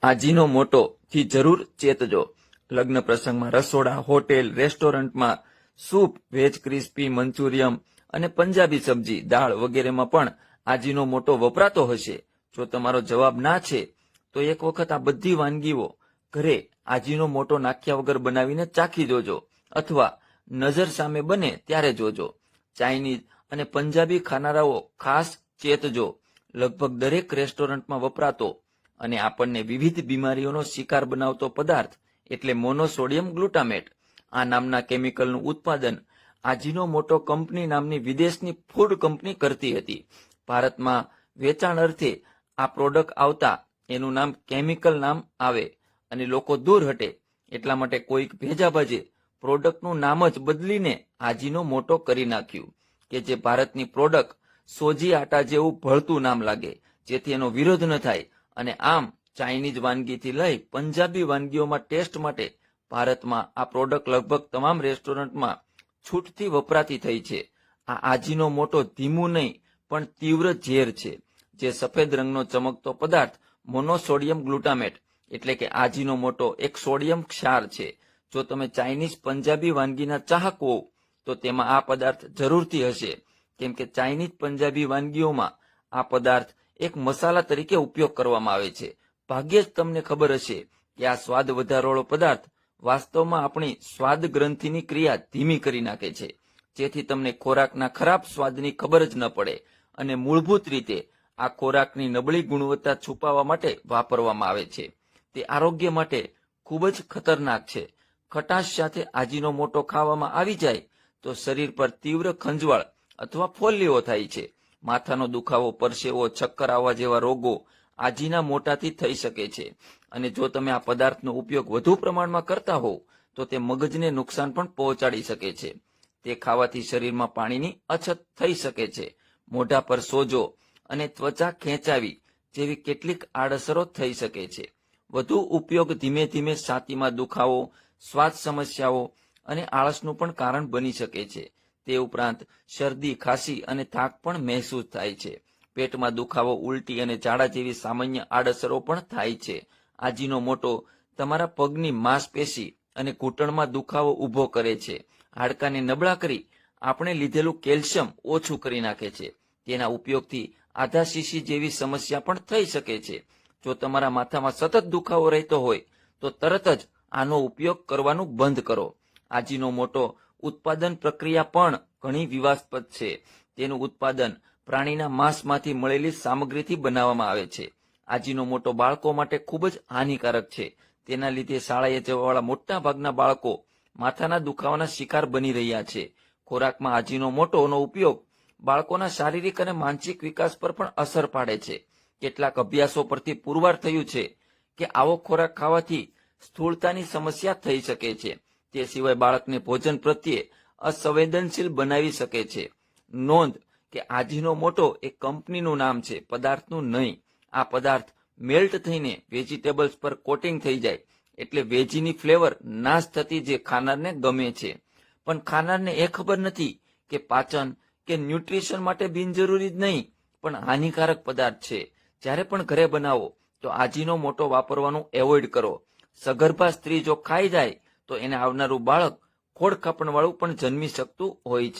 આજીનો મોટો થી જરૂર ચેતજો। લગ્ન પ્રસંગમાં રસોડા, હોટેલ, રેસ્ટોરન્ટમાં સૂપ, વેજ ક્રિસ્પી, મંચુરિયમ અને પંજાબી સબ્જી, દાળ વગેરેમાં પણ આજીનો મોટો વપરાતો હશે। જો તમારો જવાબ ના છે તો એક વખત આ બધી વાનગીઓ ઘરે આજીનો મોટો નાખ્યા વગર બનાવીને ચાખી જોજો, અથવા નજર સામે બને ત્યારે જોજો। ચાઇનીઝ અને પંજાબી ખાનારાઓ ખાસ ચેતજો, લગભગ દરેક રેસ્ટોરન્ટમાં વપરાતો અને આપણને વિવિધ બીમારીઓનો શિકાર બનાવતો પદાર્થ એટલે મોનોસોડિયમ ગ્લુટામેટ। આ નામના કેમિકલનું ઉત્પાદન આજીનો મોટો કંપની નામની વિદેશની ફૂડ કંપની કરતી હતી। ભારતમાં વેચાણ અર્થે આ પ્રોડક્ટ આવતા એનું નામ કેમિકલ નામ આવે અને લોકો દૂર હટે એટલા માટે કોઈક ભેજાબાજે પ્રોડક્ટનું નામ જ બદલીને આજીનો મોટો કરી નાખ્યું કે જે ભારતની પ્રોડક્ટ સોજી આટા જેવું ભળતું નામ લાગે, જેથી એનો વિરોધ ન થાય। અને આમ ચાઇનીઝ વાનગીથી લઈ પંજાબી વાનગીઓમાં ટેસ્ટ માટે ભારતમાં આ પ્રોડક્ટ લગભગ તમામ રેસ્ટોરન્ટમાં છૂટથી વપરાતી થઈ છે। આ આજીનો મોટો ધીમું નહીં પણ તીવ્ર ઝેર છે, જે સફેદ રંગનો ચમકતો પદાર્થ મોનોસોડિયમ ગ્લુટામેટ એટલે કે આજીનો મોટો એક સોડિયમ ક્ષાર છે। જો તમે ચાઇનીઝ પંજાબી વાનગીના ચાહક હો તો તેમાં આ પદાર્થ જરૂરથી હશે, કેમ કે ચાઇનીઝ પંજાબી વાનગીઓમાં આ પદાર્થ એક મસાલા તરીકે ઉપયોગ કરવામાં આવે છે। ભાગ્યે જ તમને ખબર હશે કે આ સ્વાદ વધારોવાળો પદાર્થ વાસ્તવમાં આપણી સ્વાદ ગ્રંથિની ક્રિયા ધીમી કરી નાખે છે, જેથી તમને ખોરાકના ખરાબ સ્વાદની ખબર જ ન પડે અને મૂળભૂત રીતે આ ખોરાકની નબળી ગુણવત્તા છુપાવવા માટે વાપરવામાં આવે છે। તે આરોગ્ય માટે ખૂબ જ ખતરનાક છે। ખટાશ સાથે આજીનો મોટો ખાવામાં આવી જાય તો શરીર પર તીવ્ર ખંજવાળ અથવા ફોલ્લીઓ થાય છે। માથાનો દુખાવો, પરસેવો, ચક્કર આવવા જેવા રોગો આજીના મોટાથી થઈ શકે છે। અને જો તમે આ પદાર્થનો ઉપયોગ વધુ પ્રમાણમાં કરતા હોવ તો તે મગજને નુકસાન પણ પહોંચાડી શકે છે। તે ખાવાથી શરીરમાં પાણીની અછત થઈ શકે છે, મોઢા પર સોજો અને ત્વચા ખેંચાવી જેવી કેટલીક આડઅસરો થઈ શકે છે। વધુ ઉપયોગ ધીમે ધીમે છાતીમાં દુખાવો, શ્વાસ સમસ્યાઓ અને આળસનું પણ કારણ બની શકે છે। તે ઉપરાંત શરદી, ખાંસી અને થાક પણ મહેસૂસ થાય છે। પેટમાં દુખાવો, ઉલટી અને ઝાડા જેવી સામાન્ય આડઅસરો પણ થાય છે। આજીનો મોટો તમારા પગની માંસપેશી અને ઘૂંટણમાં દુખાવો ઊભો કરે છે, હાડકાને નબળા કરી આપણે લીધેલું કેલ્શિયમ ઓછું કરી નાખે છે। તેના ઉપયોગથી આધાશીશી જેવી સમસ્યા પણ થઈ શકે છે। જો તમારા માથામાં સતત દુખાવો રહેતો હોય તો તરત જ આનો ઉપયોગ કરવાનું બંધ કરો। આજીનો મોટો ઉત્પાદન પ્રક્રિયા પણ ઘણી વિવાદાસ્પદ છે। તેનું ઉત્પાદન પ્રાણીના માંસમાંથી મળેલી સામગ્રીથી બનાવવામાં આવે છે। આજીનો મોટો બાળકો માટે ખૂબ જ હાનિકારક છે। તેના લીધે શાળાએ જવાવાળા મોટા ભાગના બાળકો માથાના દુખાવાના શિકાર બની રહ્યા છે। ખોરાકમાં આજીનો મોટોનો ઉપયોગ બાળકોના શારીરિક અને માનસિક વિકાસ પર પણ અસર પાડે છે। કેટલાક અભ્યાસો પરથી પુરવાર થયું છે કે આવો ખોરાક ખાવાથી સ્થૂળતાની સમસ્યા થઈ શકે છે। તે સિવાય બાળકને ભોજન પ્રત્યે અસંવેદનશીલ બનાવી શકે છે। નોંધ કે આજીનો મોટો એ કંપનીનું નામ છે, પદાર્થનું નહીં। આ પદાર્થ મેલ્ટ થઈને વેજીટેબલ્સ પર કોટિંગ થઈ જાય એટલે વેજીની ફ્લેવર નાશ થતી જે ખાનારને ગમે છે, પણ ખાનારને એ ખબર નથી કે પાચન કે ન્યુટ્રિશન માટે બિનજરૂરી જ નહીં પણ હાનિકારક પદાર્થ છે। જ્યારે પણ ઘરે બનાવો તો આજીનો મોટો વાપરવાનું એવોઇડ કરો। સગર્ભા સ્ત્રી જો ખાઈ જાય તો એને આવનારું બાળક ખોડ ખાપણવાળું પણ જન્મી શકતું હોય છે।